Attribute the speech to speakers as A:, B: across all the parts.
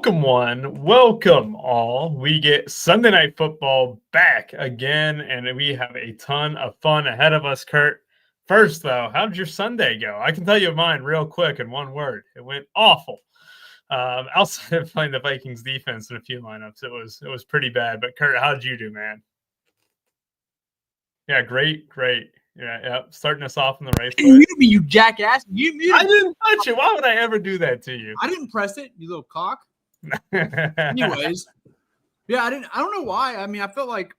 A: Welcome all. We get Sunday Night Football back again, and we have a ton of fun ahead of us, Kurt. First, though, how did your Sunday go? I can tell you mine real quick in one word. It went awful. Outside of playing the Vikings defense in a few lineups, it was pretty bad. But Kurt, how did you do, man? Yeah, great. Yeah. Starting us off in the right foot.
B: You muted me, you jackass. You muted me.
A: I didn't touch it. Why would I ever do that to you?
B: I didn't press it, you little cock. Anyways, yeah, I don't know why. I felt like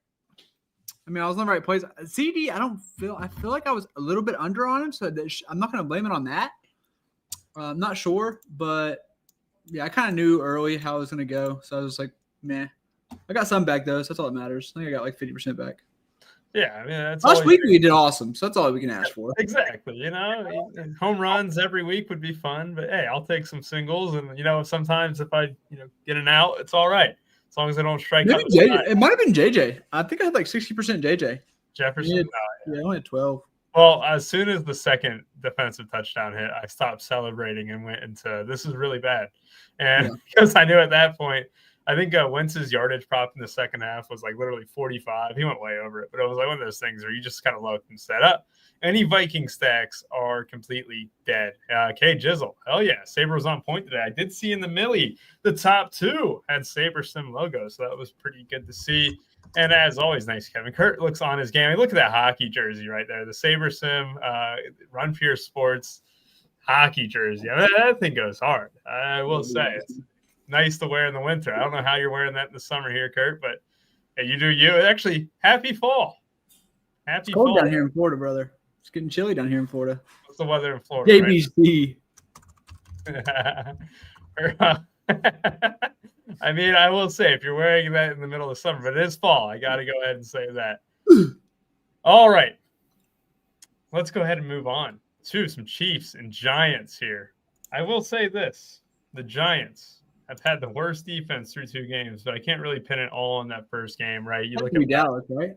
B: I was in the right place. CD, I feel like I was a little bit under on him, so I'm not going to blame it on that. I'm not sure, but yeah, I kind of knew early how it was going to go, so I was like, meh. I got some back though, so that's all that matters. I think I got like 50% back.
A: Yeah, that's
B: last week we did awesome, so that's all we can ask for.
A: Exactly. Home runs every week would be fun, but hey, I'll take some singles, and sometimes if I get an out, it's all right as long as I don't strike out.
B: It might have been JJ. I think I had like 60% JJ.
A: Jefferson.
B: Yeah, I only had 12.
A: Well, as soon as the second defensive touchdown hit, I stopped celebrating and went into this is really bad, and because I knew at that point. I think Wentz's yardage prop in the second half was like literally 45. He went way over it, but it was like one of those things where you just kind of look and set up. Any Viking stacks are completely dead. K Jizzle, hell yeah. Saber was on point today. I did see in the Millie, the top two had Saber Sim logo, so that was pretty good to see. And as always, nice Kevin. Kurt looks on his game. Look at that hockey jersey right there. The Saber Sim, Run for Your Sports hockey jersey. That thing goes hard. I will say it's nice to wear in the winter. I don't know how you're wearing that in the summer here, Kurt, but hey, you do you. Actually, happy fall. Happy
B: it's cold
A: fall
B: down here in Florida, brother. It's getting chilly down here in Florida.
A: What's the weather in Florida?
B: JBC.
A: Right? I will say, if you're wearing that in the middle of summer, but it is fall. I got to go ahead and say that. All right. Let's go ahead and move on to some Chiefs and Giants here. I will say this. The Giants have had the worst defense through two games, but I can't really pin it all on that first game, right? You look at
B: Dallas, right?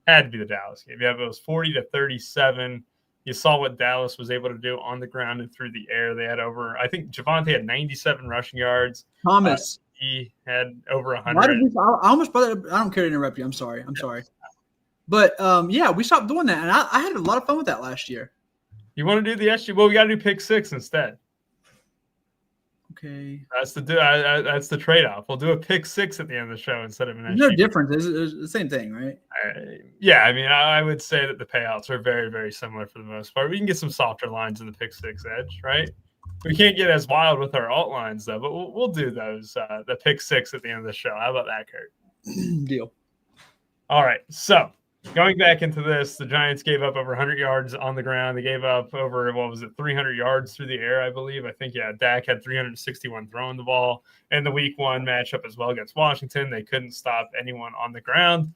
A: Had to be the Dallas game. Yeah, it was 40-37. You saw what Dallas was able to do on the ground and through the air. They had over, I think Javonte had 97 rushing yards.
B: Thomas.
A: He had over 100.
B: I almost put that. I don't care to interrupt you. I'm sorry. But yeah, we stopped doing that, and I had a lot of fun with that last year.
A: You want to do the SG? Well, we got to do pick six instead.
B: Okay.
A: That's the trade-off. We'll do a pick six at the end of the show instead of an SG.
B: No difference. It's the same thing, right?
A: I would say that the payouts are very, very similar for the most part. We can get some softer lines in the pick six edge, right? We can't get as wild with our alt lines, though, but we'll do those, the pick six at the end of the show. How about that, Kurt?
B: Deal.
A: All right, so going back into this, the Giants gave up over 100 yards on the ground. They gave up over, 300 yards through the air, I believe. I think, Dak had 361 throwing the ball. In the week one matchup as well against Washington, they couldn't stop anyone on the ground.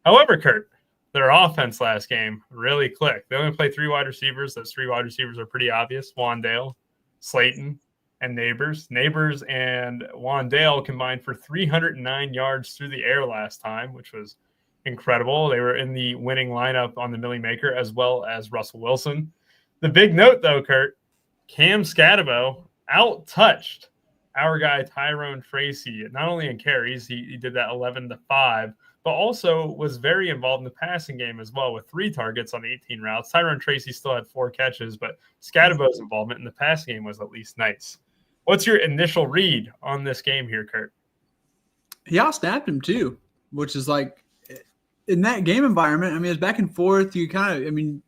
A: However, Kurt, their offense last game really clicked. They only play three wide receivers. Those three wide receivers are pretty obvious. Wandale, Slayton, and Neighbors. Neighbors and Wandale combined for 309 yards through the air last time, which was incredible. They were in the winning lineup on the Millie Maker as well as Russell Wilson. The big note, though, Kurt, Cam Scatabo out-touched our guy Tyrone Tracy, not only in carries, he did that 11-5, but also was very involved in the passing game as well with 3 targets on 18 routes. Tyrone Tracy still had 4 catches, but Scatabo's involvement in the passing game was at least nice. What's your initial read on this game here, Kurt?
B: He out-snapped him too, which is like in that game environment, it's back and forth. You kind of,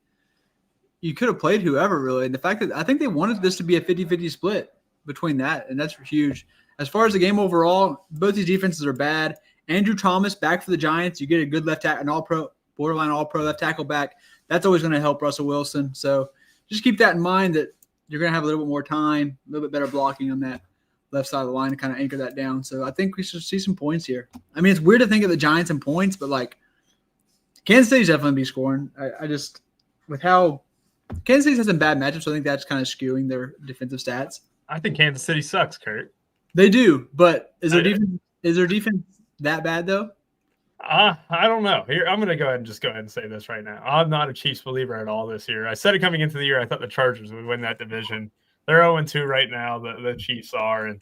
B: you could have played whoever really. And the fact that I think they wanted this to be a 50-50 split between that, and that's huge. As far as the game overall, both these defenses are bad. Andrew Thomas back for the Giants. You get a good left tackle, an all-pro, borderline all-pro left tackle back. That's always going to help Russell Wilson. So just keep that in mind that you're going to have a little bit more time, a little bit better blocking on that left side of the line to kind of anchor that down. So I think we should see some points here. It's weird to think of the Giants in points, but like Kansas City's definitely be scoring. I just with how Kansas City has some bad matchups, so I think that's kind of skewing their defensive stats.
A: I think Kansas City sucks, Kurt.
B: They do, but is their defense that bad though?
A: I don't know. Here, I'm going to go ahead and say this right now. I'm not a Chiefs believer at all this year. I said it coming into the year. I thought the Chargers would win that division. They're 0-2 right now. The Chiefs are, and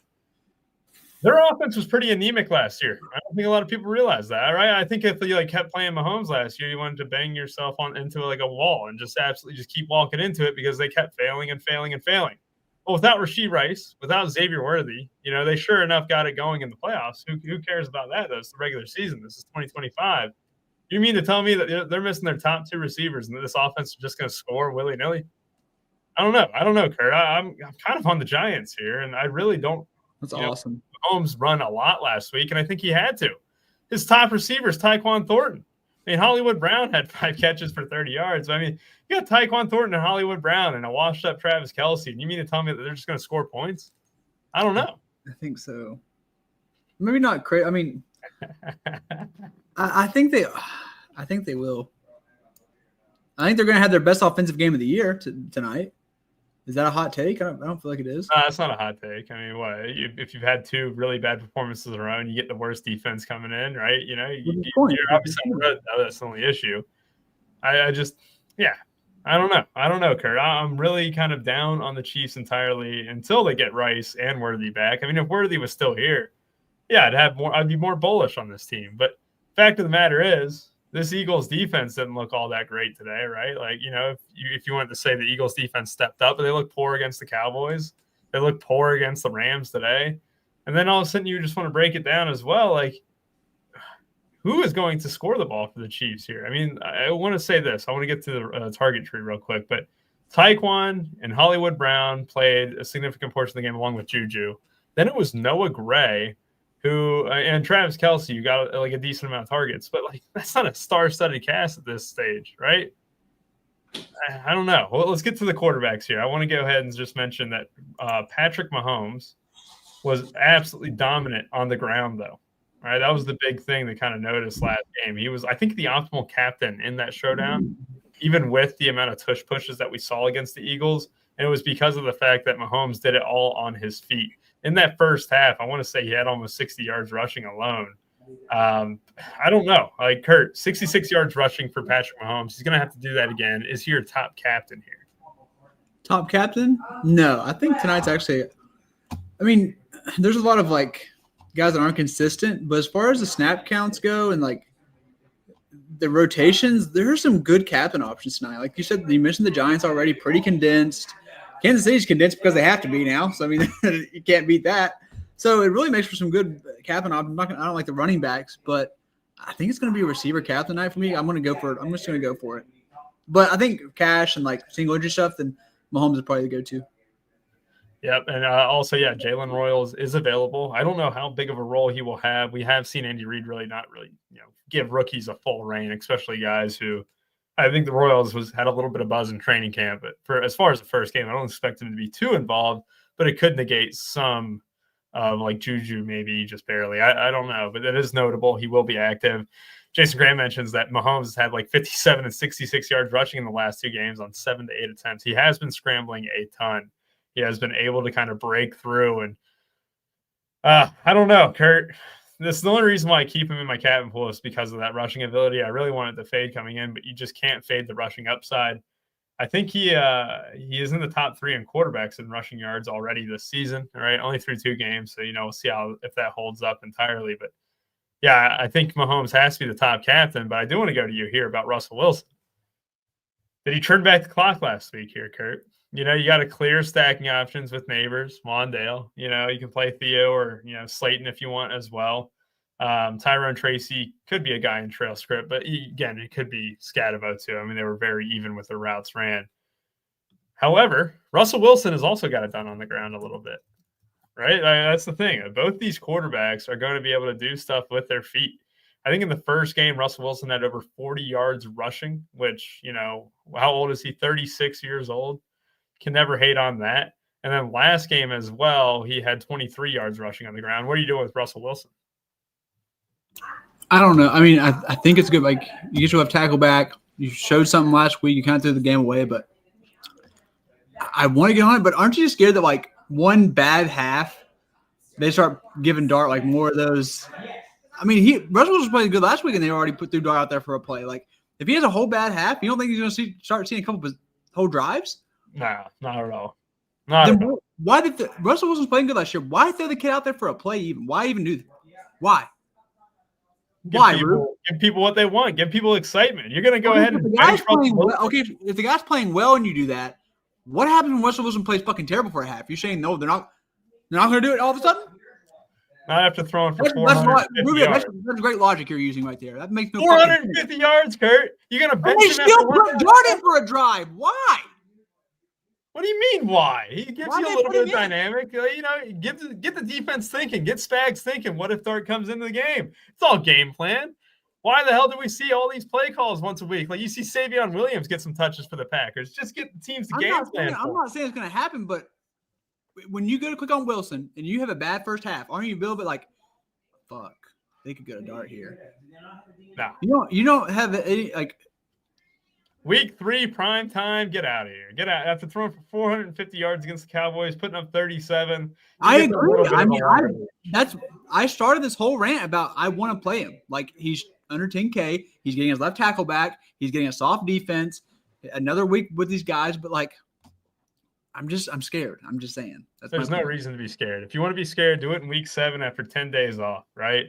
A: Their offense was pretty anemic last year. I don't think a lot of people realize that, right? I think if you kept playing Mahomes last year, you wanted to bang yourself into a wall and just absolutely just keep walking into it because they kept failing and failing and failing. Well, without Rashee Rice, without Xavier Worthy, they sure enough got it going in the playoffs. Who cares about that? Though? It's the regular season. This is 2025. You mean to tell me that they're missing their top 2 receivers and that this offense is just going to score willy-nilly? I don't know, Kurt. I'm kind of on the Giants here, and I really don't.
B: That's awesome.
A: Mahomes run a lot last week, and I think he had to. His top receivers, Tyquan Thornton. I mean, Hollywood Brown had 5 catches for 30 yards. I mean, you got Tyquan Thornton and Hollywood Brown and a washed-up Travis Kelce, and you mean to tell me that they're just going to score points? I don't know.
B: I think so. Maybe not crazy. I mean, I think they will. I think they're going to have their best offensive game of the year tonight. Is that a hot take? I don't feel like it is.
A: It's not a hot take. I mean, what if you've had 2 really bad performances in a row and you get the worst defense coming in, right? You're obviously on the road. That's the only issue. I don't know, Kurt. I'm really kind of down on the Chiefs entirely until they get Rice and Worthy back. I mean, if Worthy was still here, yeah, I'd be more bullish on this team. But fact of the matter is, this Eagles defense didn't look all that great today, right? If you wanted to say the Eagles defense stepped up, but they looked poor against the Cowboys. They looked poor against the Rams today. And then all of a sudden you just want to break it down as well. Who is going to score the ball for the Chiefs here? I mean, I want to say this. I want to get to the target tree real quick. But Tyquan and Hollywood Brown played a significant portion of the game along with Juju. Then it was Noah Gray, and Travis Kelce, you got a decent amount of targets, but that's not a star-studded cast at this stage, right? I don't know. Well, let's get to the quarterbacks here. I want to go ahead and just mention that Patrick Mahomes was absolutely dominant on the ground, though. Right, that was the big thing that kind of noticed last game. He was, I think, the optimal captain in that showdown, even with the amount of tush pushes that we saw against the Eagles. And it was because of the fact that Mahomes did it all on his feet. In that first half, I want to say he had almost 60 yards rushing alone. I don't know. Kurt, 66 yards rushing for Patrick Mahomes. He's going to have to do that again. Is he your top captain here?
B: Top captain? No. I think tonight's actually – I mean, there's a lot of, guys that aren't consistent. But as far as the snap counts go and, the rotations, there are some good captain options tonight. Like you said, you mentioned the Giants already, pretty condensed. Kansas City's condensed because they have to be now. So, I mean, you can't beat that. So, it really makes for some good captain options. I don't like the running backs, but I think it's going to be a receiver captain night for me. I'm going to go for it. I'm just going to go for it. But I think cash and, single injury stuff, then Mahomes is probably the go-to.
A: Yep, and also, Jalen Royals is available. I don't know how big of a role he will have. We have seen Andy Reid not really, give rookies a full reign, especially guys who – I think the Royals had a little bit of buzz in training camp, but as far as the first game, I don't expect him to be too involved, but it could negate some Juju, maybe just barely. I don't know, but it is notable. He will be active. Jason Graham mentions that Mahomes has had 57 and 66 yards rushing in the last 2 games on 7 to 8 attempts. He has been scrambling a ton. He has been able to kind of break through, and I don't know, Kurt. This is the only reason why I keep him in my captain pool is because of that rushing ability. I really wanted to fade coming in, but you just can't fade the rushing upside. I think he is in the top 3 in quarterbacks in rushing yards already this season. All right, only through 2 games, so we'll see if that holds up entirely. But yeah, I think Mahomes has to be the top captain. But I do want to go to you here about Russell Wilson. Did he turn back the clock last week here, Kurt? You got a clear stacking options with Neighbors, Wandale. You can play Theo or, Slayton if you want as well. Tyrone Tracy could be a guy in trail script, but again, it could be Scatavo too. I mean, they were very even with the routes ran. However, Russell Wilson has also got it done on the ground a little bit, right? That's the thing. Both these quarterbacks are going to be able to do stuff with their feet. I think in the first game, Russell Wilson had over 40 yards rushing, which, how old is he? 36 years old. Can never hate on that. And then last game as well, he had 23 yards rushing on the ground. What are you doing with Russell Wilson?
B: I don't know. I mean, I think it's good. You usually have tackle back. You showed something last week. You kind of threw the game away, but I want to get on it. But aren't you scared that one bad half, they start giving Dart more of those? I mean, Russell was playing good last week, and they already threw Dart out there for a play. If he has a whole bad half, you don't think he's going to start seeing a couple of whole drives?
A: No, not at all. Not
B: Then
A: at all.
B: why did Russell Wilson's playing good last year? Why throw the kid out there for a play even? Why even do that? Why?
A: Give people what they want. Give people excitement. You're going to go ahead and bench
B: playing well. Okay, if the guy's playing well and you do that, what happens when Russell Wilson plays fucking terrible for a half? You're saying no, they're not going to do it all of a sudden?
A: Not after throwing for 450 yards.
B: That's great logic you're using right there. That makes no
A: 450 yards, Kurt. You're going to bench him
B: still put Jordan for a drive. Why?
A: What do you mean, why? He gives you a little bit of dynamic. Get the defense thinking. Get Spags thinking, what if Dart comes into the game? It's all game plan. Why the hell do we see all these play calls once a week? Like, you see Savion Williams get some touches for the Packers. Just get the teams to game plan.
B: I'm not saying it's going to happen, but when you go to click on Wilson and you have a bad first half, aren't you a little bit like, fuck, they could go to Dart here?
A: No.
B: You don't have any, like,
A: Week 3, prime time, get out of here. Get out. After throwing for 450 yards against the Cowboys, putting up 37.
B: I agree. I mean, I started this whole rant about I want to play him. Like, he's under 10K. He's getting his left tackle back. He's getting a soft defense. Another week with these guys, but, like, I'm scared. I'm just saying.
A: There's no reason to be scared. If you want to be scared, do it in week 7 after 10 days off, right?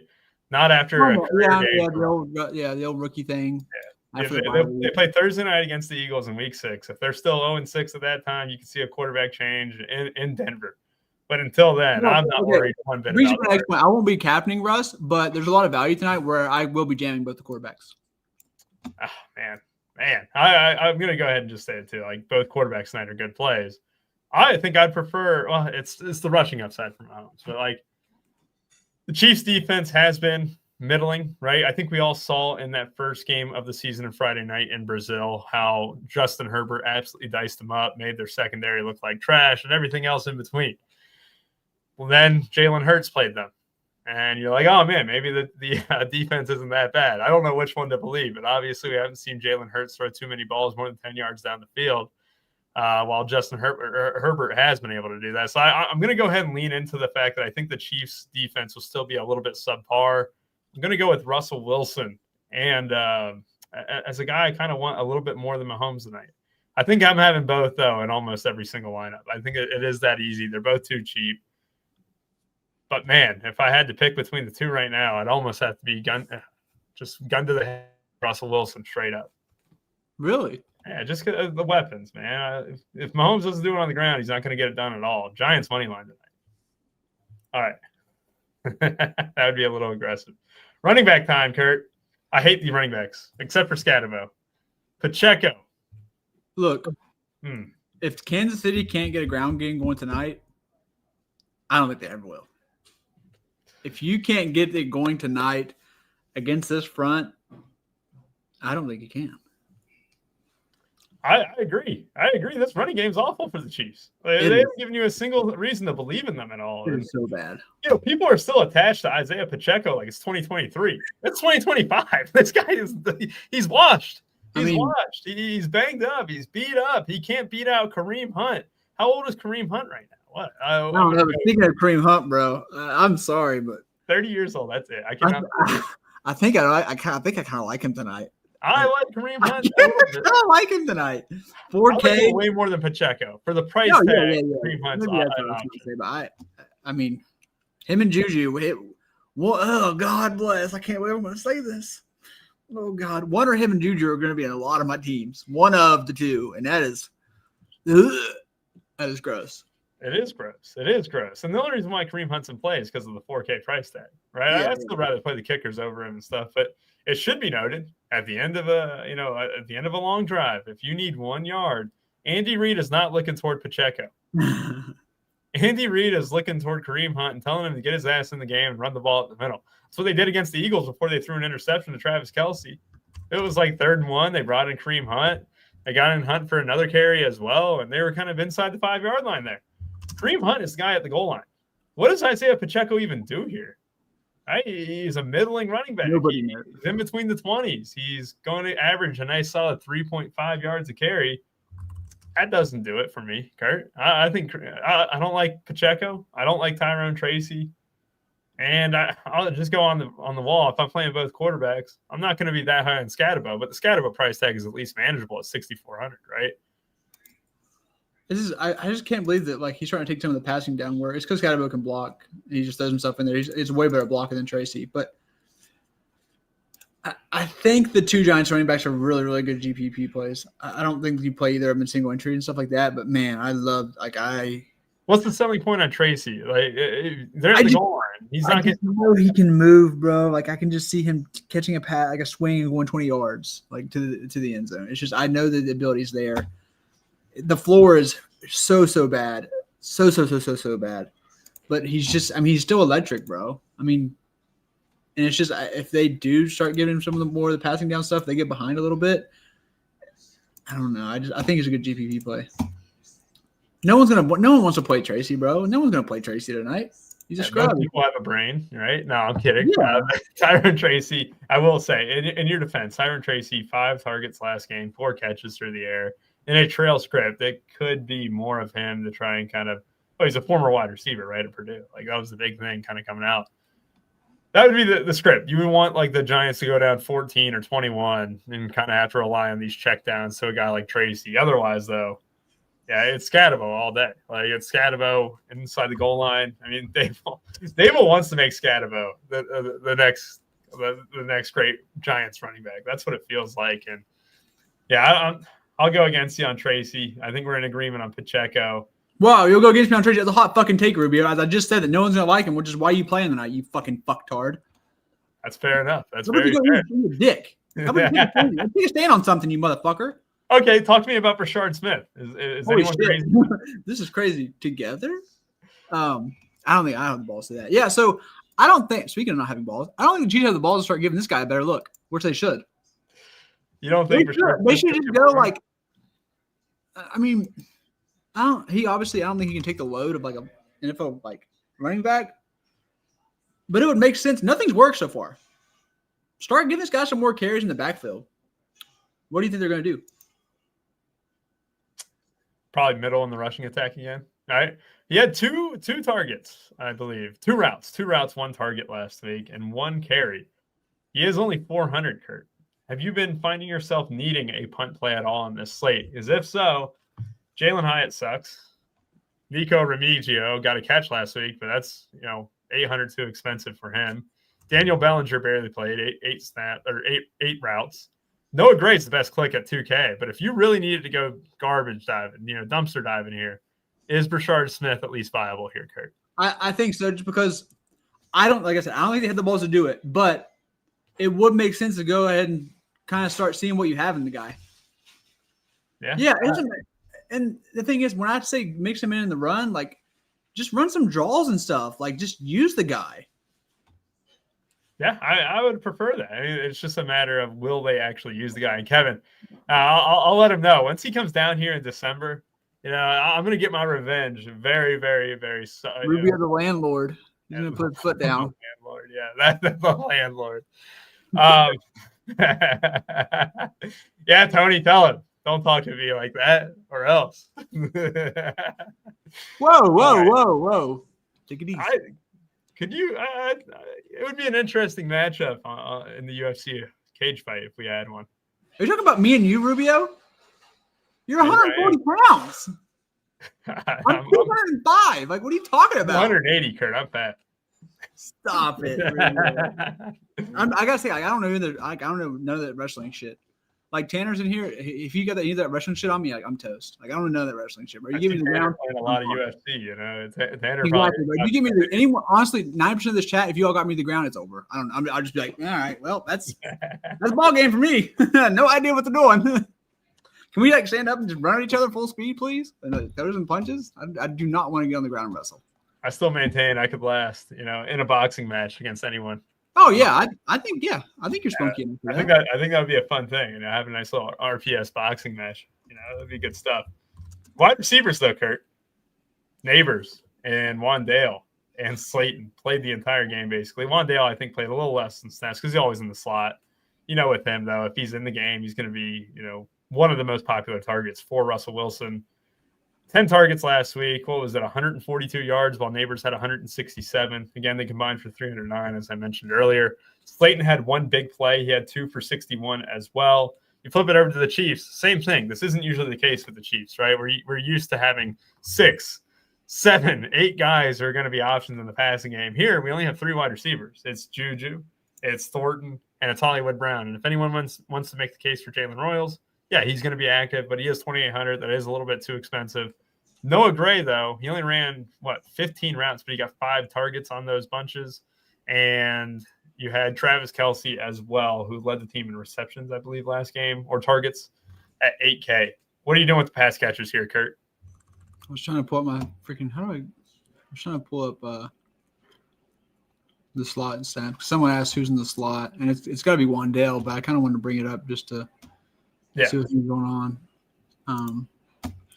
A: Not after a career game.
B: The old rookie thing.
A: Yeah. They play Thursday night against the Eagles in week 6. If they're still 0-6 at that time, you can see a quarterback change in Denver. But until then, I'm not worried one bit about it.
B: I won't be captaining Russ, but there's a lot of value tonight where I will be jamming both the quarterbacks.
A: Oh, man. I'm going to go ahead and just say it too. Like, both quarterbacks tonight are good plays. I think I'd prefer – well, it's the rushing upside from Mahomes. But, like, the Chiefs' defense has been – middling, right? I think we all saw in that first game of the season on Friday night in Brazil how Justin Herbert absolutely diced them up, made their secondary look like trash and everything else in between. Well, then Jalen Hurts played them. And you're like, oh, man, maybe the defense isn't that bad. I don't know which one to believe, but obviously we haven't seen Jalen Hurts throw too many balls more than 10 yards down the field, while Justin Herbert has been able to do that. So I'm going to go ahead and lean into the fact that I think the Chiefs' defense will still be a little bit subpar. I'm going to go with Russell Wilson. And as a guy, I kind of want a little bit more than Mahomes tonight. I think I'm having both, though, in almost every single lineup. I think it is that easy. They're both too cheap. But, man, if I had to pick between the two right now, I'd almost have to be gun to the head, Russell Wilson, straight up.
B: Really?
A: Yeah, just the weapons, man. If Mahomes doesn't do it on the ground, he's not going to get it done at all. Giants money line tonight. All right. That would be a little aggressive. Running back time, Kurt. I hate the running backs, except for Scatterbo. Pacheco.
B: Look, if Kansas City can't get a ground game going tonight, I don't think they ever will. If you can't get it going tonight against this front, I don't think you can.
A: I agree. This running game's awful for the Chiefs. They haven't given you a single reason to believe in them at all.
B: It is so bad.
A: People are still attached to Isaiah Pacheco like it's 2023. It's 2025. This guy he's washed. Washed. He's banged up. He's beat up. He can't beat out Kareem Hunt. How old is Kareem Hunt right now? What?
B: I don't know. Speaking of Kareem Hunt, bro, I'm sorry, but
A: 30 years old. That's it.
B: I think I kind of like him tonight.
A: I like Kareem Hunt.
B: I like him tonight. 4K,
A: way more than Pacheco for the price tag. Kareem Hunt's
B: I mean, him and Juju. Oh God bless! I can't believe I'm going to say this. Oh God, one or him and Juju are going to be in a lot of my teams. One of the two, and that is gross.
A: It is gross. And the only reason why Kareem Hunt's in play is because of the 4K price tag, right?
B: Yeah,
A: I'd still rather play the kickers over him and stuff, but it should be noted at the end of a long drive, if you need 1 yard, Andy Reid is not looking toward Pacheco. Andy Reid is looking toward Kareem Hunt and telling him to get his ass in the game and run the ball at the middle. That's what they did against the Eagles before they threw an interception to Travis Kelce. It was like 3rd and 1. They brought in Kareem Hunt. They got in Hunt for another carry as well, and they were kind of inside the 5-yard line there. Kareem Hunt is the guy at the goal line. What does Isaiah Pacheco even do here? Right? He's a middling running back. He's in between the 20s. He's going to average a nice solid 3.5 yards a carry. That doesn't do it for me, Kurt. I think I don't like Pacheco. I don't like Tyrone Tracy. And I'll just go on the wall. If I'm playing both quarterbacks, I'm not going to be that high on Scatterbo, but the Scatterbo price tag is at least manageable at $6,400, right?
B: I just can't believe that like he's trying to take some of the passing down where it's because Scatterbo can block. And he just throws himself in there. He's a way better blocker than Tracy. But I think the two Giants running backs are really, really good GPP plays. I don't think you play either of them in single entry and stuff like that. But man,
A: What's the selling point on Tracy? Like they're at the goal line. He's not getting.
B: Know he can move, bro. Like I can just see him catching a pass, like a swing and going 20 yards, like to the end zone. It's just I know that the ability's there. The floor is so bad, so bad. But he's still electric, bro. I mean, and it's just if they do start giving him some of the more of the passing down stuff, they get behind a little bit. I don't know. I think it's a good GPP play. No one wants to play Tracy, bro. No one's gonna play Tracy tonight. He's a scrub.
A: People have a brain, right? No, I'm kidding.
B: Yeah.
A: Tyron Tracy, I will say, in your defense, Tyron Tracy, 5 targets last game, 4 catches through the air. In a trail script, it could be more of him to try and kind of he's a former wide receiver, right, at Purdue. Like that was the big thing kind of coming out. That would be the script. You would want like the Giants to go down 14 or 21 and kind of have to rely on these checkdowns to a guy like Tracy. Otherwise, though, yeah, it's Scatterbo all day. Like it's Scatterbo inside the goal line. I mean, Dable wants to make Scatterbo the next great Giants running back. That's what it feels like. And yeah, I'll go against you on Tracy. I think we're in agreement on Pacheco.
B: Wow, you'll go against me on Tracy. That's a hot fucking take, Rubio. As I just said that no one's gonna like him, which is why you playing tonight, you fucking fucktard.
A: That's fair enough. That's very fair.
B: You're a dick. Take a stand on something, you motherfucker.
A: Okay, talk to me about Brashard Smith. Is anyone crazy?
B: This is crazy. Together? I don't think I have the balls to that. Yeah, so I don't think, speaking of not having balls, I don't think the Chiefs have the balls to start giving this guy a better look, which they should.
A: You don't think
B: they should just go like, I mean, I don't think he can take the load of like an NFL like running back, but it would make sense. Nothing's worked so far. Start giving this guy some more carries in the backfield. What do you think they're going to do?
A: Probably middle in the rushing attack again. All right. He had two targets, I believe. 2 routes, 1 target last week, and 1 carry. He is only 400, Kurt. Have you been finding yourself needing a punt play at all on this slate? Because if so, Jalen Hyatt sucks. Nico Remigio got a catch last week, but that's $800 too expensive for him. Daniel Bellinger barely played 8 routes. Noah Gray's the best click at 2K, but if you really needed to go garbage diving, dumpster diving here, is Brashard Smith at least viable here, Kurt?
B: I think so, just because I don't think they had the balls to do it, but it would make sense to go ahead and kind of start seeing what you have in the guy. Yeah. And the thing is, when I say mix him in the run, like just run some draws and stuff, like just use the guy.
A: Yeah, I would prefer that. I mean, it's just a matter of will they actually use the guy. And Kevin, I'll let him know once he comes down here in December. I'm going to get my revenge. Very, very, very.
B: Rubio the landlord. He's going to put his foot down.
A: Landlord, yeah, that's the landlord. Yeah, Tony, tell him. Don't talk to me like that, or else.
B: Whoa! Take it easy.
A: It would be an interesting matchup in the UFC cage fight if we had one.
B: Are you talking about me and you, Rubio? You're 140 pounds. I'm 205. Like, what are you talking about?
A: 180, Kurt. I'm fat.
B: Stop it. I gotta say, I don't know none of that wrestling shit. Like Tanner's in here. If you got that wrestling shit on me, like I'm toast. Like I don't know that wrestling shit, bro. You give me the ground.
A: Playing a lot of UFC, Tanner
B: exactly, bro. You give me anyone. Honestly, 9% of this chat. If you all got me the ground, it's over. I'll just be like, all right, well, that's a ball game for me. No idea what they're doing. Can we like stand up and just run at each other full speed, please? And throws and punches. I do not want to get on the ground and wrestle.
A: I still maintain I could last, in a boxing match against anyone.
B: Oh yeah, I think you're spunky.
A: I think that would be a fun thing. Have a nice little RPS boxing match. That'd be good stuff. Wide receivers though, Kurt, Neighbors and Wandale and Slayton played the entire game basically. Wandale I think played a little less than snaps because he's always in the slot. With him though, if he's in the game, he's going to be one of the most popular targets for Russell Wilson. 10 targets last week. What was it? 142 yards, while Neighbors had 167. Again, they combined for 309, as I mentioned earlier. Slayton had 1 big play. He had 2 for 61 as well. You flip it over to the Chiefs, same thing. This isn't usually the case with the Chiefs, right? We're used to having 6, 7, 8 guys who are going to be options in the passing game. Here, we only have 3 wide receivers. It's Juju, it's Thornton, and it's Hollywood Brown. And if anyone wants to make the case for Jalen Royals, yeah, he's going to be active, but he is 2,800. That is a little bit too expensive. Noah Gray, though, he only ran, 15 routes, but he got 5 targets on those bunches. And you had Travis Kelce as well, who led the team in receptions, I believe, last game, or targets at 8K. What are you doing with the pass catchers here, Kurt?
B: I was trying to pull up my freaking – I was trying to pull up the slot and snap. Someone asked who's in the slot, and it's got to be Wandale, but I kind of wanted to bring it up just to see what's going on.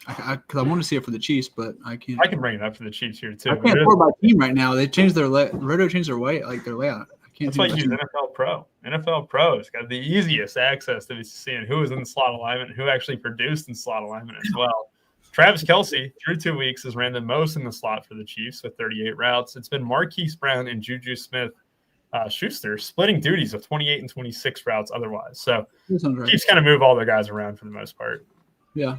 B: Because I want to see it for the Chiefs, but I can't.
A: I can bring it up for the Chiefs here, too.
B: I can't afford my team right now. They changed their Roto changed their way, like their layout.
A: That's why you use NFL Pro. NFL Pro has got the easiest access to seeing who is in the slot alignment and who actually produced in slot alignment as well. Travis Kelce, through 2 weeks, has ran the most in the slot for the Chiefs with 38 routes. It's been Marquise Brown and Juju Smith-Schuster splitting duties of 28 and 26 routes otherwise. So right. Chiefs kind of move all their guys around for the most part.
B: Yeah.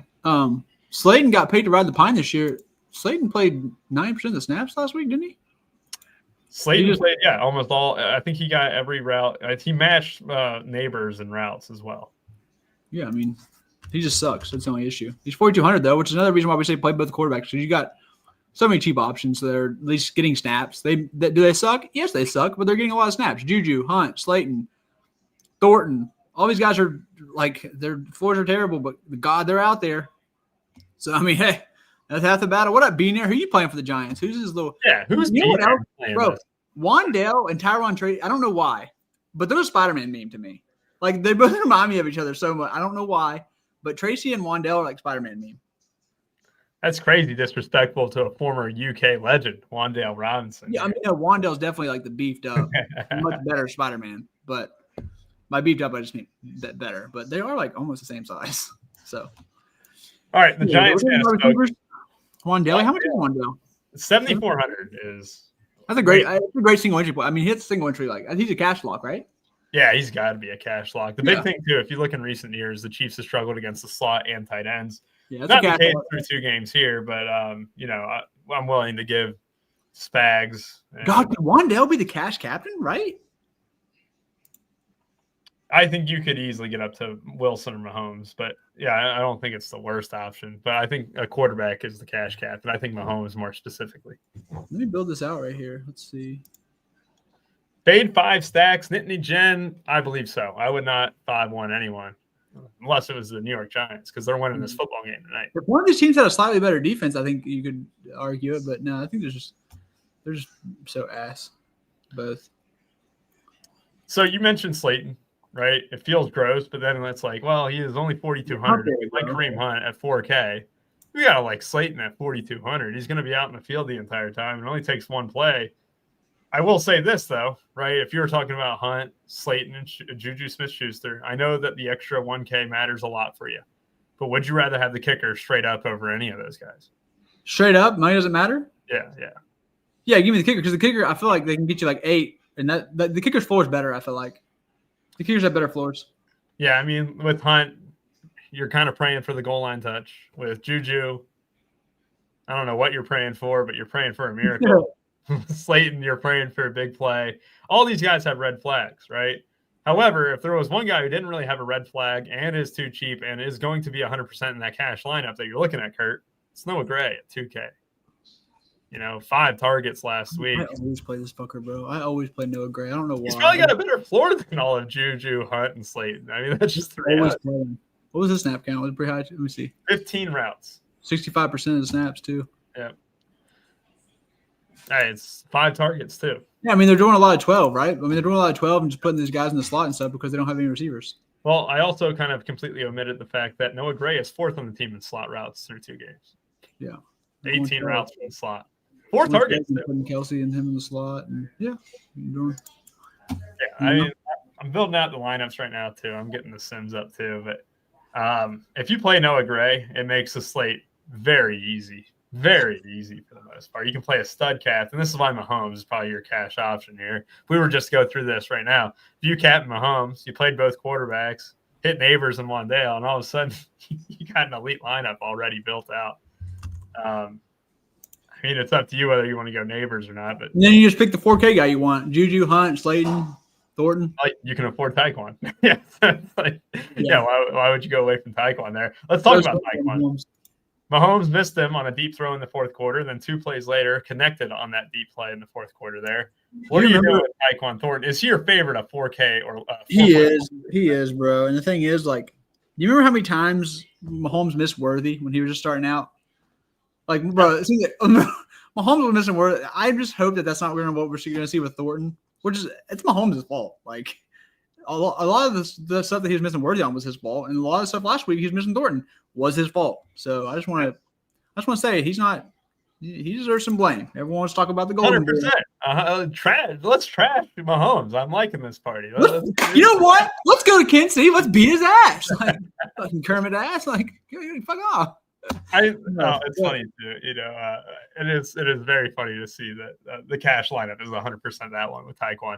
B: Slayton got paid to ride the pine this year. Slayton played 9% of the snaps last week, didn't he?
A: Slayton played, almost all. I think he got every route. He matched Neighbors in routes as well.
B: Yeah, I mean, he just sucks. That's the only issue. He's 4,200 though, which is another reason why we say play both quarterbacks. Because you got so many cheap options that are at least getting snaps. Do they suck? Yes, they suck, but they're getting a lot of snaps. Juju, Hunt, Slayton, Thornton. All these guys are like their floors are terrible, but God, they're out there. So I mean, hey. That's half the battle. What up, Beaner? Who are you playing for the Giants? Who's his little?
A: Yeah, who's Beaner?
B: Bro, Wandale and Tyron Tracy. I don't know why, but they're a Spider-Man meme to me. Like they both remind me of each other so much. I don't know why, but Tracy and Wandale are like Spider-Man meme.
A: That's crazy disrespectful to a former UK legend, Wandale Robinson.
B: Yeah, I mean, Wandale's definitely like the beefed up, much better Spider-Man. But by beefed up, I just mean that better. But they are like almost the same size. So,
A: all right, the Giants kind of spoke.
B: Wandale, how much is Wandale?
A: 7,400 is.
B: That's a great single entry play. I mean, he hits single entry he's a cash lock, right?
A: Yeah, he's got to be a cash lock. The big thing too, if you look in recent years, the Chiefs have struggled against the slot and tight ends. Yeah, not the case through 2 games here, but I'm willing to give Spags.
B: God, could Wandale be the cash captain, right?
A: I think you could easily get up to Wilson or Mahomes, but yeah, I don't think it's the worst option. But I think a quarterback is the cash captain. I think Mahomes more specifically.
B: Let me build this out right here. Let's see.
A: Fade 5 stacks, Nittany Jen. I believe so. I would not 5-1 anyone unless it was the New York Giants because they're winning this football game tonight.
B: If one of these teams had a slightly better defense, I think you could argue it. But no, I think they're just so ass both.
A: So you mentioned Slayton. Right, it feels gross, but then it's like, well, he is only 4,200. Like Kareem Hunt at 4K, we got like Slayton at 4,200. He's going to be out in the field the entire time. It only takes one play. I will say this though, right? If you were talking about Hunt, Slayton, and Juju Smith-Schuster, I know that the extra 1K matters a lot for you, but would you rather have the kicker straight up over any of those guys?
B: Straight up, money doesn't matter.
A: Yeah.
B: Give me the kicker because the kicker, I feel like they can get you like 8, and that the kicker's floor is better. I feel like. The kickers have better floors.
A: Yeah, I mean, with Hunt, you're kind of praying for the goal line touch. With Juju, I don't know what you're praying for, but you're praying for a miracle. Slayton, you're praying for a big play. All these guys have red flags, right? However, if there was one guy who didn't really have a red flag and is too cheap and is going to be 100% in that cash lineup that you're looking at, Kurt, it's Noah Gray at 2K. 5 targets last week.
B: I always play this fucker, bro. I always play Noah Gray. I don't know why.
A: He's probably got a better floor than all of Juju, Hunt, and Slayton. I mean, that's just the reality.
B: What was his snap count? Was it pretty high? Let me see.
A: 15 routes.
B: 65% of the snaps, too.
A: Yeah. Hey, it's 5 targets, too.
B: Yeah, I mean, they're doing a lot of 12, right? I mean, they're doing a lot of 12 and just putting these guys in the slot and stuff because they don't have any receivers.
A: Well, I also kind of completely omitted the fact that Noah Gray is 4th on the team in slot routes through 2 games.
B: Yeah.
A: 18 routes from the slot. 4 targets.
B: Putting Kelce and him in the slot. And
A: I mean, I'm building out the lineups right now, too. I'm getting the Sims up, too. But if you play Noah Gray, it makes the slate very easy. Very easy for the most part. You can play a stud cap, and this is why Mahomes is probably your cash option here. If we were just to go through this right now, if you cap Mahomes, you played both quarterbacks, hit Neighbors in Wandale, and all of a sudden you got an elite lineup already built out. I mean, it's up to you whether you want to go Neighbors or not. But
B: and then you just pick the 4K guy you want: Juju, Hunt, Slayton, Thornton.
A: like, you can afford Taekwon. Yeah. Why would you go away from Taekwon there? Let's talk about Taekwon. Mahomes missed them on a deep throw in the fourth quarter. Then 2 plays later, connected on that deep play in the fourth quarter there. What are you doing with Taekwon Thornton? Is he your favorite of 4K or 4.
B: He is. He is, bro. And the thing is, like, do you remember how many times Mahomes missed Worthy when he was just starting out? Like, bro, it seems like Mahomes was missing Worthy. I just hope that that's not what we're going to see with Thornton, which is it's Mahomes' fault. Like, a lot of the stuff that he was missing Worthy on was his fault, and a lot of the stuff last week he was missing Thornton was his fault. So I just want to say he deserves some blame. Everyone wants to talk about the Golden
A: 100%. Let's trash Mahomes. I'm liking this party.
B: You know what? Let's go to Kansas City. Let's beat his ass. Like fucking Kermit ass. Like fuck off.
A: It's funny too. It is very funny to see that the cash lineup is 100% that one with Taekwon.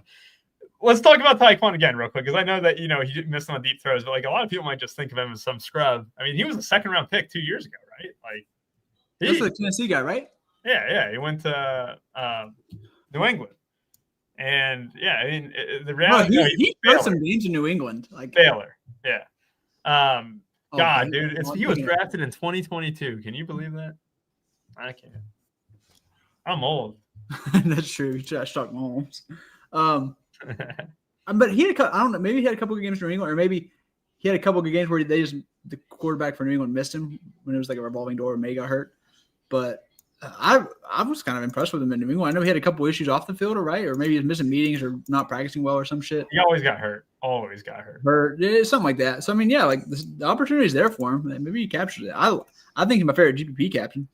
A: Let's talk about Taekwon again real quick, because I know that he missed on deep throws, but like a lot of people might just think of him as some scrub. I mean, he was a 2nd-round pick 2 years ago, right? Like
B: that's the Tennessee guy, right?
A: Yeah. He went to New England, and I mean the reality.
B: He played some games in New England, like
A: Baylor. Yeah. Dude, he was drafted in 2022. Can you believe that? I can't. I'm old.
B: That's true. He just struck Mahomes. But he had I don't know. Maybe he had a couple of games in New England, or maybe he had a couple of good games where the quarterback for New England missed him when it was like a revolving door and May got hurt. But I was kind of impressed with him in New England. I know he had a couple issues off the field, right? Or maybe he was missing meetings or not practicing well or some shit.
A: He always got hurt.
B: Something like that. So I mean, like the opportunity's there for him. Maybe he captures it. I think he's my favorite GPP captain.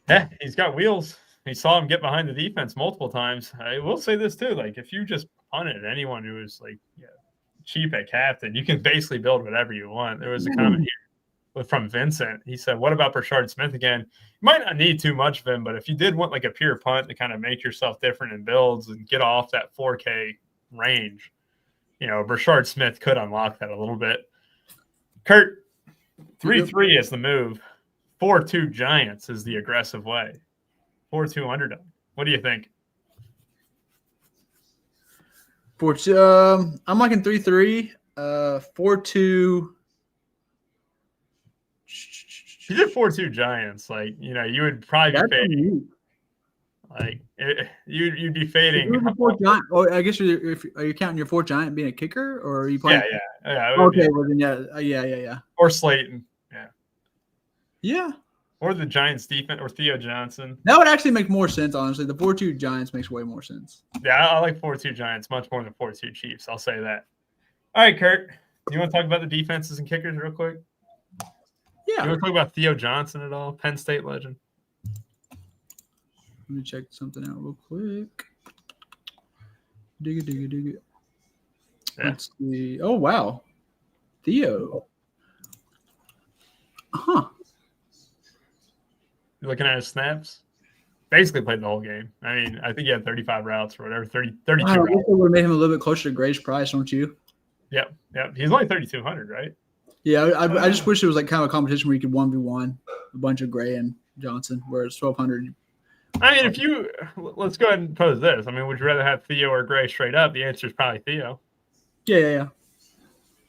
A: Yeah, he's got wheels. He saw him get behind the defense multiple times. I will say this too: like if you just punted anyone who was like cheap at captain, you can basically build whatever you want. There was a comment here from Vincent. He said, "What about Brashard Smith again? You might not need too much of him, but if you did want like a pure punt to kind of make yourself different in builds and get off that 4K range, Brashard Smith could unlock that a little bit." Kurt, 3-3 is the move. 4-2 Giants is the aggressive way. 4-2 underdog. What do you think?
B: 4-2. I'm liking 3-3. 4-2.
A: You did 4-2 Giants. Like, you would probably be fading. Like, you'd be fading.
B: I guess are you counting your 4th Giant being a kicker, or are you playing?
A: Yeah.
B: Okay, well then yeah.
A: Or Slayton.
B: Yeah.
A: Or the Giants defense, or Theo Johnson.
B: That would actually make more sense, honestly. The 4-2 Giants makes way more sense.
A: Yeah, I like 4-2 Giants much more than 4-2 Chiefs. I'll say that. All right, Kurt. You want to talk about the defenses and kickers real quick?
B: Yeah.
A: You want to talk about Theo Johnson at all? Penn State legend.
B: Let me check something out real quick. Dig it.
A: Yeah.
B: Let's see. Oh, wow. Theo. Huh.
A: You're looking at his snaps? Basically played the whole game. I mean, I think he had 35 routes or whatever, 32 routes.
B: I wish they would have made him a little bit closer to Gray's price, don't you?
A: Yep. He's only 3,200, right?
B: Yeah, I just wish it was like kind of a competition where you could 1v1 a bunch of Gray and Johnson, where it's 1,200.
A: I mean, let's go ahead and pose this. I mean, would you rather have Theo or Gray straight up? The answer is probably Theo.
B: Yeah.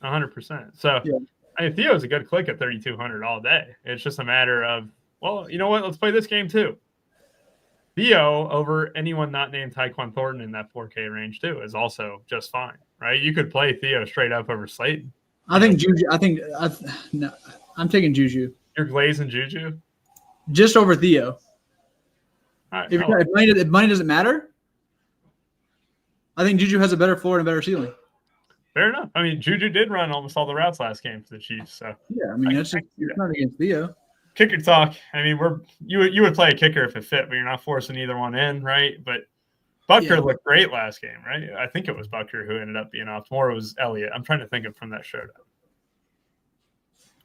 A: 100%. So, yeah. I mean, Theo's a good click at 3,200 all day. It's just a matter of, well, you know what? Let's play this game too. Theo over anyone not named Taekwon Thornton in that 4K range too is also just fine, right? You could play Theo straight up over Slayton.
B: I think Juju. I'm taking Juju.
A: You're glazing Juju
B: just over Theo.
A: Right,
B: if money doesn't matter, I think Juju has a better floor and a better ceiling.
A: Fair enough. I mean, Juju did run almost all the routes last game for the Chiefs. So
B: yeah, I mean it's not against Theo.
A: Kicker talk. I mean, you would play a kicker if it fit, but you're not forcing either one in, right? But Butker looked great last game, right? I think it was Butker who ended up being off. More it was Elliott. I'm trying to think of from that showdown.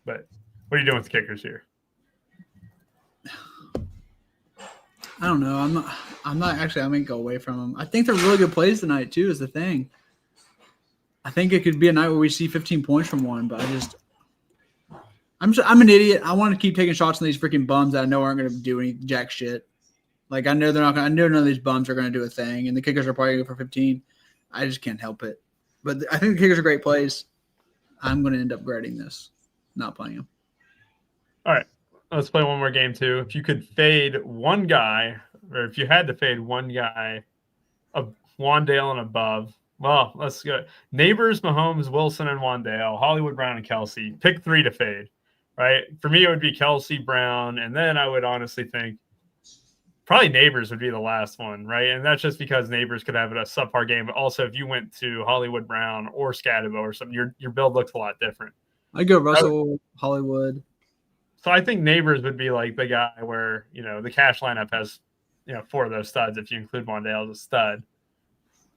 A: But what are you doing with the kickers here?
B: I don't know. I'm not actually. I'm gonna go away from them. I think they're really good plays tonight too. Is the thing. I think it could be a night where we see 15 points from one, but I'm an idiot. I want to keep taking shots on these freaking bums that I know aren't going to do any jack shit. Like I know they're not going. I know none of these bums are going to do a thing, and the kickers are probably going to go for 15. I just can't help it. But I think the kickers are great plays. I'm going to end up regretting this, not playing them.
A: All right, let's play one more game too. If you could fade one guy, or if you had to fade one guy, Wandale and above. Well, let's go. Neighbors, Mahomes, Wilson, and Wandale, Hollywood, Brown, and Kelsey. Pick 3 to fade, right? For me, it would be Kelsey, Brown, and then I would honestly think probably Neighbors would be the last one, right? And that's just because Neighbors could have a subpar game. But also, if you went to Hollywood, Brown, or Scatabo or something, your build looks a lot different.
B: I go Russell, Hollywood.
A: So I think Neighbors would be like the guy where, the cash lineup has, 4 of those studs if you include Wandale as a stud.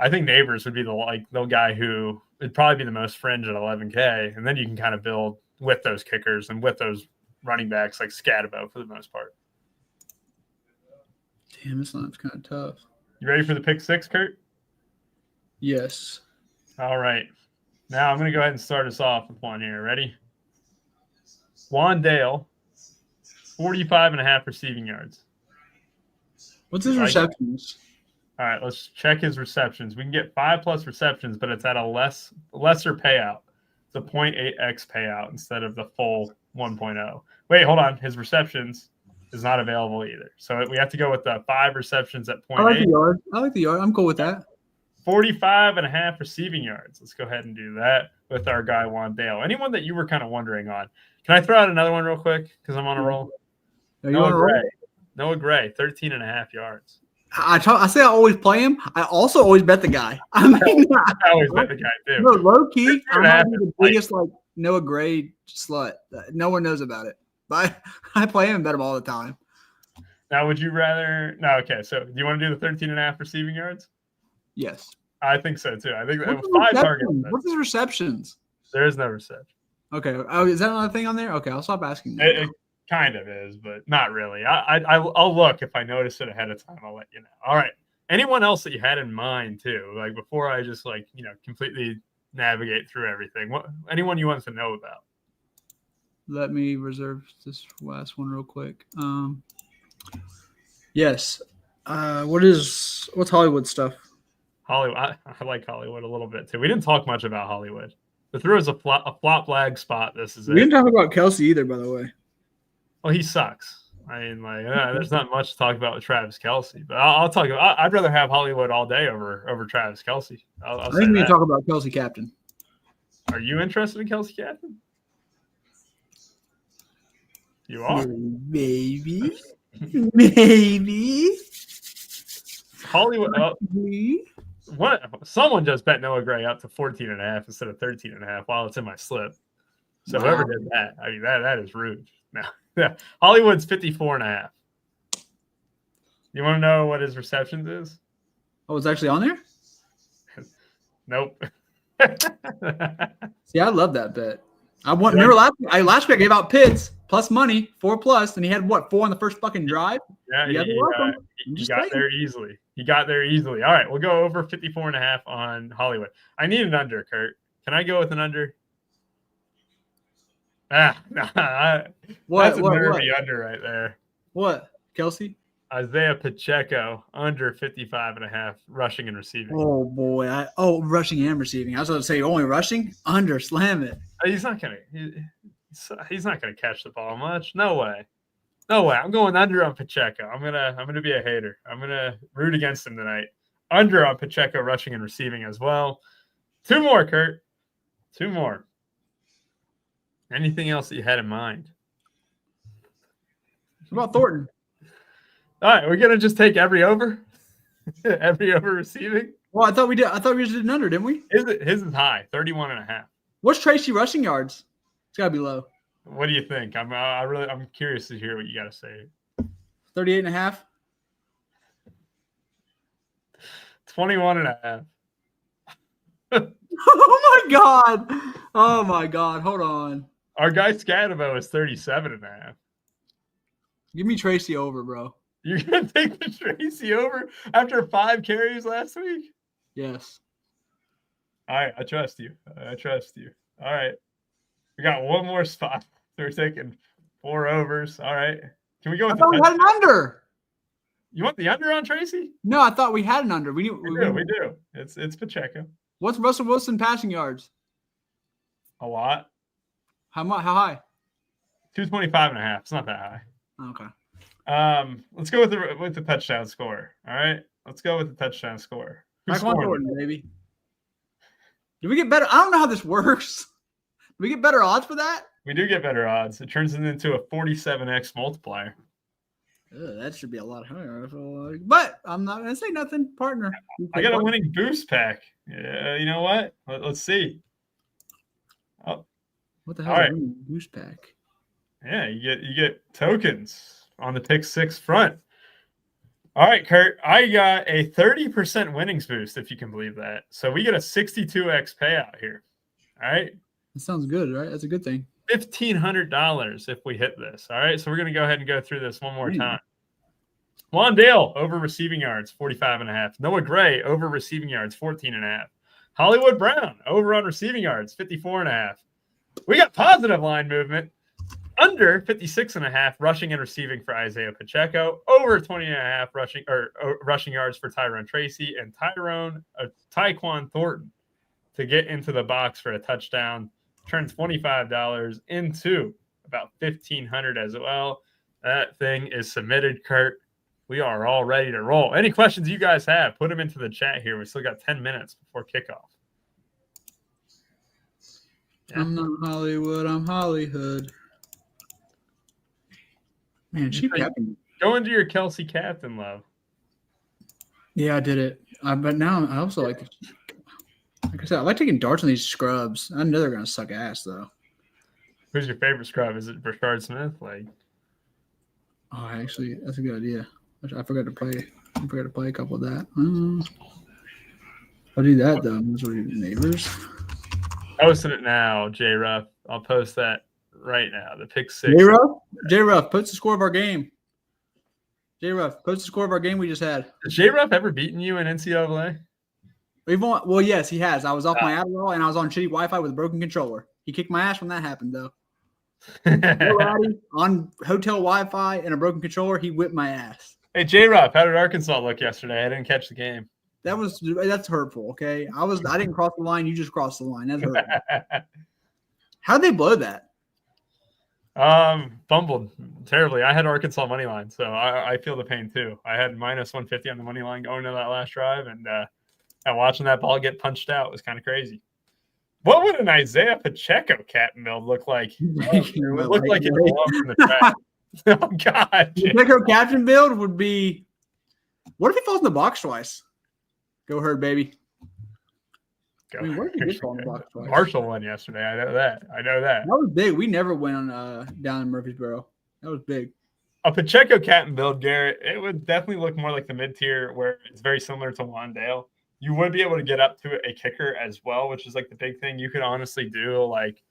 A: I think Neighbors would be the guy who would probably be the most fringe at 11K, and then you can kind of build with those kickers and with those running backs like Scatabo for the most part.
B: Damn, this line's kind of tough.
A: You ready for the pick 6, Kurt?
B: Yes.
A: All right. Now I'm going to go ahead and start us off with one here. Ready? Wandale, 45.5 receiving yards.
B: What's his receptions?
A: All right, let's check his receptions. We can get 5+ receptions, but it's at a lesser payout. It's a 0.8x payout instead of the full 1.0. Wait, hold on. His receptions is not available either. So we have to go with the 5 receptions at 0.8.
B: I like the yard. I'm cool with that.
A: 45.5 receiving yards. Let's go ahead and do that with our guy Wandale. Anyone that you were kind of wondering on. Can I throw out another one real quick because I'm on a roll? Noah Gray, 13.5 yards.
B: I say I always play him. I also always bet the guy. I mean,
A: I always bet the guy too.
B: No, low key, I'm not the biggest Noah Gray slut. No one knows about it, but I play him and bet him all the time.
A: Now, would you rather? No, okay. So, do you want to do the 13.5 receiving yards?
B: Yes,
A: I think so too. I think
B: What's
A: 5 targets.
B: What's his receptions?
A: There is no reception.
B: Okay. Oh, is that another thing on there? Okay, I'll stop asking.
A: It kind of is, but not really. I'll look if I notice it ahead of time. I'll let you know. All right. Anyone else that you had in mind too? Like before I just completely navigate through everything. Anyone you want to know about?
B: Let me reserve this last one real quick. Yes. What's Hollywood stuff?
A: Hollywood. I like Hollywood a little bit too. We didn't talk much about Hollywood. But there was a flop flag spot. This is
B: we didn't talk about Kelsey either, by the way.
A: Well, he sucks. I mean, there's not much to talk about with Travis Kelce, but I'll talk about. I'd rather have Hollywood all day over Travis Kelce. I think
B: we need to talk about Kelsey Captain.
A: Are you interested in Kelsey Captain? You are,
B: maybe.
A: Hollywood. What? Someone just bet Noah Gray up to 14.5 instead of 13.5 while it's in my slip. So whoever did that, I mean, that is rude. No. Yeah, Hollywood's 54.5. You want to know what his receptions is?
B: Oh, it's actually on there?
A: Nope.
B: See, I love that bet. Remember last week I gave out Pitts plus money, 4+, and he had 4 on the first fucking drive?
A: Yeah, he got there easily. He got there easily. All right, we'll go over 54.5 on Hollywood. I need an under, Kurt. Can I go with an under? That's a nervy under right there.
B: What? Kelsey?
A: Isaiah Pacheco, under 55.5 rushing and receiving.
B: Oh, boy. Rushing and receiving. I was going to say only rushing? Under, slam it.
A: He's not going to catch the ball much. No way. I'm going under on Pacheco. I'm gonna be a hater. I'm gonna root against him tonight. Under on Pacheco rushing and receiving as well. 2 more, Kurt. 2 more. Anything else that you had in mind?
B: What about Thornton?
A: All right, we're gonna just take every over, every over receiving.
B: Well, I thought we did. I thought we just did an under, didn't we?
A: His is high, 31.5.
B: What's Tracy rushing yards? It's gotta be low.
A: What do you think? I'm curious to hear what you got to say.
B: 38.5.
A: 21.5.
B: Oh my God. Hold on.
A: Our guy Scatabo is 37.5.
B: Give me Tracy over, bro.
A: You're gonna take the Tracy over after 5 carries last week?
B: Yes.
A: All right, I trust you. I trust you. All right, we got one more spot. So we're taking 4 overs. All right, can we go
B: I
A: with
B: thought we
A: the
B: had an under.
A: You want the under on Tracy?
B: No, I thought we had an under. We
A: do. It's Pacheco.
B: What's Russell Wilson passing yards?
A: A lot.
B: How much? How high?
A: 225.5. It's not that high.
B: Okay.
A: Let's go with the touchdown score. All right, let's go with the touchdown score. Who's
B: Tyquan
A: scoring?
B: Thornton, baby. Do we get better? I don't know how this works. Do we get better odds for that?
A: We do get better odds. It turns it into a 47x multiplier.
B: That should be a lot higher. I feel like. But I'm not going to say nothing, partner.
A: I got a winning boost pack. Yeah, you know what? Let's see. Oh,
B: what the hell is a winning boost pack?
A: Yeah, you get tokens on the pick 6 front. All right, Kurt, I got a 30% winnings boost, if you can believe that. So we get a 62x payout here. All right.
B: That sounds good, right? That's a good thing.
A: $1,500 if we hit this. All right. So we're going to go ahead and go through this one more time. Wandale over receiving yards, 45.5. Noah Gray over receiving yards, 14.5. Hollywood Brown over on receiving yards, 54.5. We got positive line movement. Under 56.5 rushing and receiving for Isaiah Pacheco, over 20.5 rushing yards for Tyrone Tracy, and Tyquan Thornton to get into the box for a touchdown. Turn $25 into about $1,500 as well. That thing is submitted, Kurt. We are all ready to roll. Any questions you guys have, put them into the chat here. We still got 10 minutes before kickoff.
B: Yeah. I'm not Hollywood. I'm Hollywood. Man, cheap captain.
A: Go into your Kelsey captain love.
B: Yeah, I did it. But now I also like I said, I like taking darts on these scrubs. I know they're gonna suck ass though.
A: Who's your favorite scrub? Is it Brashard Smith?
B: Oh, actually, that's a good idea. I forgot to play. I forgot to play a couple of that. I'll do that though. Those are neighbors.
A: Posting it now, J Ruff. I'll post that right now. The pick 6.
B: J Ruff, post the score of our game. J Ruff, post the score of our game we just had.
A: Has J Ruff ever beaten you in NCAA?
B: We've won. Well, yes, he has. I was off my Adderall and I was on shitty Wi-Fi with a broken controller. He kicked my ass when that happened, though. On hotel Wi-Fi and a broken controller, he whipped my ass.
A: Hey, J Ruff, how did Arkansas look yesterday? I didn't catch the game.
B: That's hurtful. Okay, I didn't cross the line. You just crossed the line. That's hurtful. How'd they blow that?
A: Fumbled terribly. I had Arkansas money line, so I feel the pain too. I had minus 150 on the money line going to that last drive, and watching that ball get punched out was kind of crazy. What would an Isaiah Pacheco captain build look like? It would look like it belonged from the track. Oh God!
B: Pacheco captain build would be. What if he falls in the box twice? Go Herd, baby.
A: Go.
B: I mean, where did he get fall in the box twice?
A: Marshall won yesterday. I know that.
B: That was big. We never went on down in Murfreesboro. That was big.
A: A Pacheco captain build, Garrett, it would definitely look more like the mid-tier where it's very similar to Wandale. You would be able to get up to a kicker as well, which is like the big thing you could honestly do. Like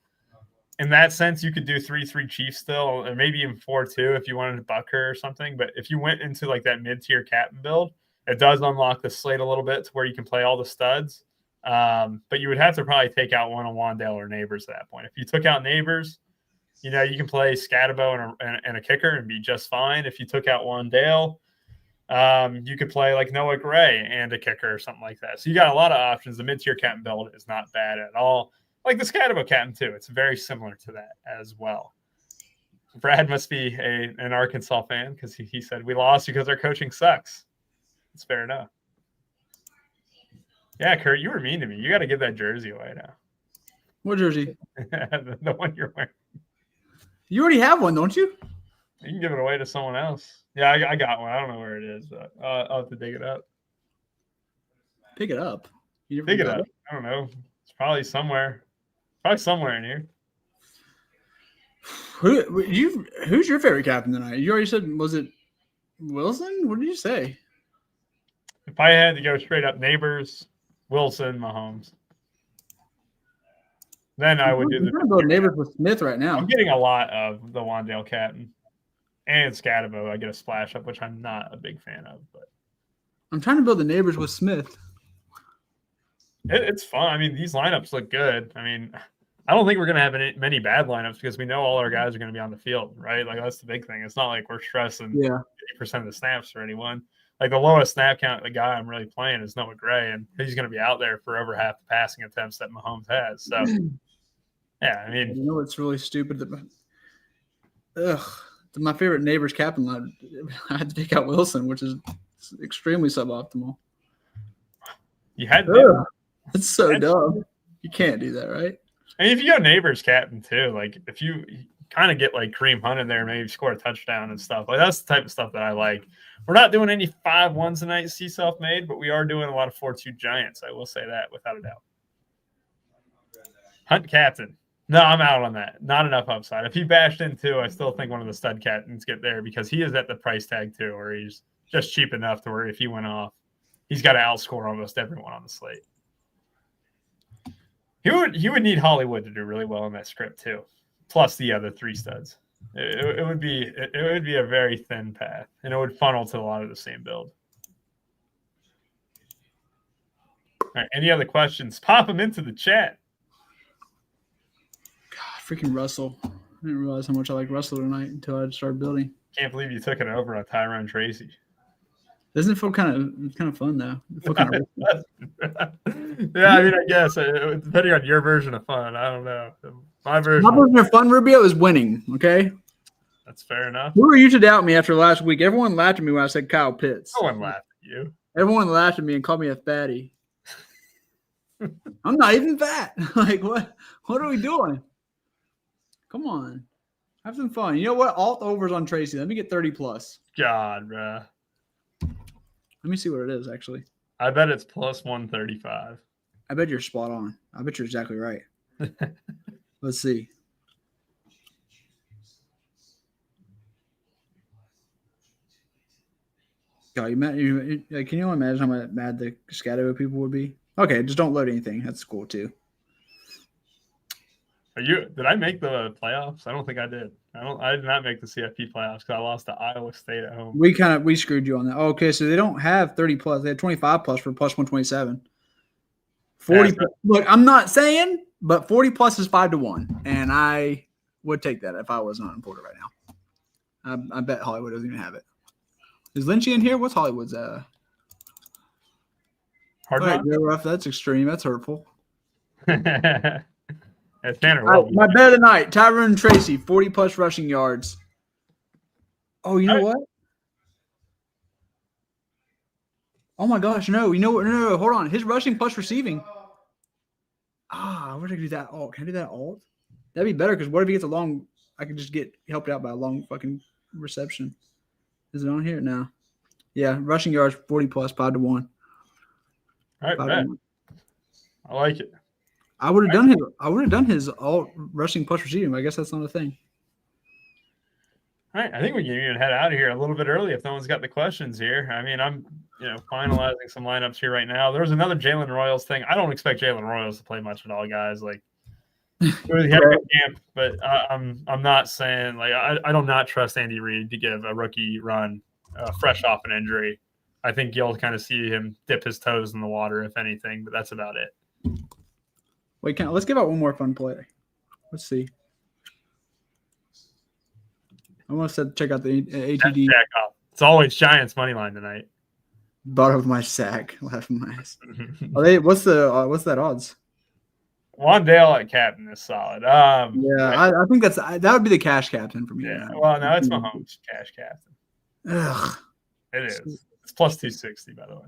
A: in that sense, you could do 3-3 Chiefs still, or maybe even 4-2 if you wanted to buck her or something. But if you went into like that mid-tier captain build, it does unlock the slate a little bit to where you can play all the studs. But you would have to probably take out one on Wandale or Neighbors at that point. If you took out Neighbors, you know, you can play Scatabo and a kicker and be just fine. If you took out Wandale, you could play like Noah Gray and a kicker or something like that. So you got a lot of options. The mid-tier captain build is not bad at all. Like the Scatabo captain too. It's very similar to that as well. Brad must be an Arkansas fan because he said we lost because our coaching sucks. It's fair enough. Yeah, Kurt, you were mean to me. You got to give that jersey away now.
B: What jersey?
A: the one you're wearing.
B: You already have one, don't you?
A: You can give it away to someone else. Yeah, I got one. I don't know where it is, but I'll have to dig it up.
B: Pick it up.
A: Pick it up. I don't know. It's probably somewhere. Probably somewhere in here.
B: Who's your favorite captain tonight? You already said, was it Wilson? What did you say?
A: If I had to go straight up, Neighbors, Wilson, Mahomes. Then I would do the.
B: I'm going to go Neighbors with Smith right now.
A: I'm getting a lot of the Wandale captain and Scatabo. I get a splash up, which I'm not a big fan of. But
B: I'm trying to build the Neighbors with Smith.
A: It's fun. I mean, these lineups look good. I mean, I don't think we're going to have many bad lineups because we know all our guys are going to be on the field, right? Like, that's the big thing. It's not like we're stressing 80% of the snaps for anyone. Like, the lowest snap count, the guy I'm really playing is Noah Gray, and he's going to be out there for over half the passing attempts that Mahomes has. So, yeah, I mean.
B: You know what's really stupid? My favorite neighbor's captain line, I had to take out Wilson, which is extremely suboptimal.
A: You had to.
B: That's so dumb. You can't do that, right?
A: I mean, if you go neighbor's captain too, like if you kind of get like Kareem Hunt in there, maybe score a touchdown and stuff. Like that's the type of stuff that I like. We're not doing any 5-1s tonight, see self-made, but we are doing a lot of 4-2 Giants. I will say that without a doubt. Hunt captain. No, I'm out on that. Not enough upside. If he bashed in too, I still think one of the stud captains get there because he is at the price tag too, where he's just cheap enough to where if he went off, he's got to outscore almost everyone on the slate. He would need Hollywood to do really well in that script too, plus the other 3 studs. It would be a very thin path, and it would funnel to a lot of the same build. All right, any other questions? Pop them into the chat.
B: God, freaking Russell! I didn't realize how much I like Russell tonight until I started building.
A: Can't believe you took it over on Tyrone Tracy.
B: Doesn't it feel kind of fun though?
A: Yeah, I mean, I guess depending on your version of fun, I don't know. My version
B: of fun, Rubio, is winning. Okay,
A: that's fair enough.
B: Who are you to doubt me after last week? Everyone laughed at me when I said Kyle Pitts.
A: No one laughed at you.
B: Everyone laughed at me and called me a fatty. I'm not even fat. Like what? What are we doing? Come on, have some fun. You know what? Alt overs on Tracy. Let me get 30+.
A: God, bruh.
B: Let me see what it is, actually.
A: I bet it's plus 135.
B: I bet you're spot on. I bet you're exactly right. Let's see. God, can you only imagine how mad the Scatterbo people would be? Okay, just don't load anything. That's cool, too.
A: Did I make the playoffs? I don't think I did. I did not make the CFP playoffs because I lost to Iowa State at home.
B: We screwed you on that. Okay, so they don't have 30+. They have 25+ for plus 127. 40. Look, I'm not saying, but 40+ is 5-1, and I would take that if I was not in Porter right now. I bet Hollywood doesn't even have it. Is Lynchy in here? What's Hollywood's?
A: Hard
B: right, rough. That's extreme. That's hurtful.
A: That's Tanner.
B: My bet of the night, Tyrone Tracy, 40+ rushing yards. Oh, you know what? Oh my gosh, no. You know what? No, hold on. His rushing plus receiving. Where did I do that alt? Can I do that alt? That'd be better because what if he gets a long? I could just get helped out by a long fucking reception. Is it on here? No. Yeah, rushing yards 40+, 5-1.
A: All right, bet. I like it.
B: I would have done his alt rushing plus receiving, but I guess that's not a thing.
A: All right, I think we can even head out of here a little bit early if no one's got the questions here. I mean, I'm finalizing some lineups here right now. There was another Jalen Royals thing. I don't expect Jalen Royals to play much at all, guys. Like, he had a good camp, but I'm not saying like I do not trust Andy Reid to give a rookie run fresh off an injury. I think you'll kind of see him dip his toes in the water, if anything, but that's about it.
B: Wait, let's give out one more fun play. Let's see. I want to check out the ATD.
A: It's always Giants money line tonight.
B: Bottom of my sack. Laugh my ass. What's that odds?
A: Wandale at captain is solid.
B: I think that would be the cash captain for me.
A: Yeah. Well, no, it's Mahomes cash captain.
B: Ugh.
A: It is. It's plus 260, by the way.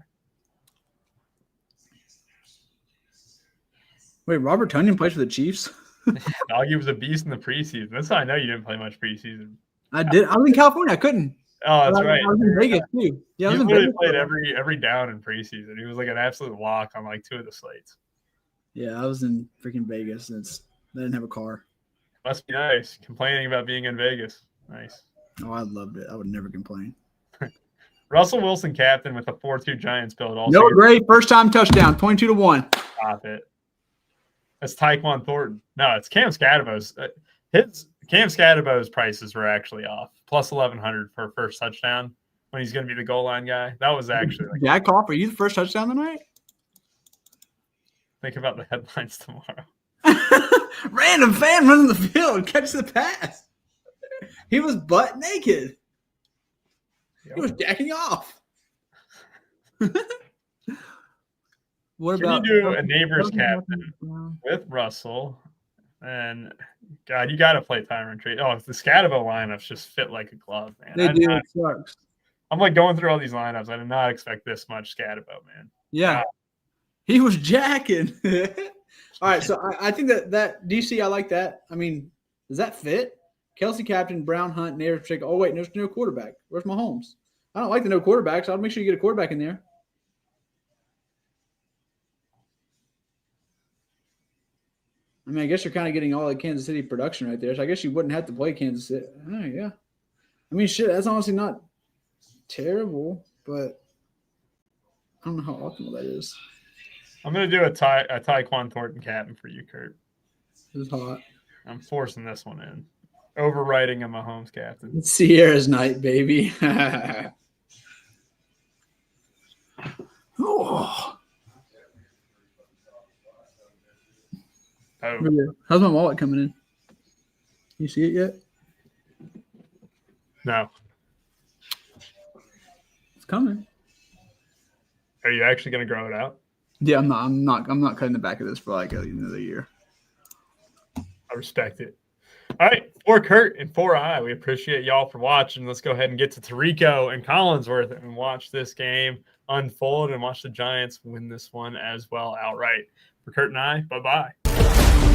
B: Wait, Robert Tonyan plays for the Chiefs?
A: Doggy was a beast in the preseason. That's how I know you didn't play much preseason.
B: I did. I was in California. I couldn't.
A: Oh, that's right.
B: I was in Vegas too. Yeah, I was in
A: Vegas. Played every down in preseason. He was like an absolute lock on like 2 of the slates.
B: Yeah, I was in freaking Vegas. I didn't have a car.
A: Must be nice. Complaining about being in Vegas. Nice.
B: Oh, I loved it. I would never complain.
A: Russell Wilson captain with a 4-2 Giants build. Also
B: Noah Gray, first time touchdown, 22-1.
A: Stop it. That's Tyquan Thornton. No, it's Cam Scatterbo's. Cam Scatterbo's prices were actually off. Plus 1,100 for first touchdown when he's going to be the goal line guy. That was actually
B: Jack Cough, are you the first touchdown tonight?
A: Think about the headlines tomorrow.
B: Random fan running the field, catch the pass. He was butt naked.
A: Yep.
B: He was jacking off. What
A: Can
B: about
A: you do a neighbor's captain with Russell? And God, you got to play Tyron Tree. Oh, the Scatabo lineups just fit like a glove, man.
B: They do. It sucks.
A: I'm like going through all these lineups. I did not expect this much Scatabo, man.
B: Yeah.
A: Wow.
B: He was jacking. All right, so I think that DC, I like that. I mean, does that fit? Kelsey captain, Brown, Hunt, Neighbors, Pacheco. Oh, wait, there's no quarterback. Where's Mahomes? I don't like the no quarterback, so I'll make sure you get a quarterback in there. I mean, I guess you're kind of getting all the Kansas City production right there, so I guess you wouldn't have to play Kansas City. Oh, yeah. I mean, shit, that's honestly not terrible, but I don't know how optimal that is.
A: I'm going to do a Tyquan Thornton captain for you, Kurt.
B: This is hot.
A: I'm forcing this one in. Overwriting a Mahomes captain.
B: It's Sierra's night, baby. Oh. How's my wallet coming in? You see it yet?
A: No.
B: It's coming.
A: Are you actually going to grow it out?
B: Yeah, I'm not cutting the back of this for like another year.
A: I respect it. All right, for Kurt and for I, we appreciate y'all for watching. Let's go ahead and get to Tarico and Collinsworth and watch this game unfold and watch the Giants win this one as well outright. For Kurt and I, bye-bye.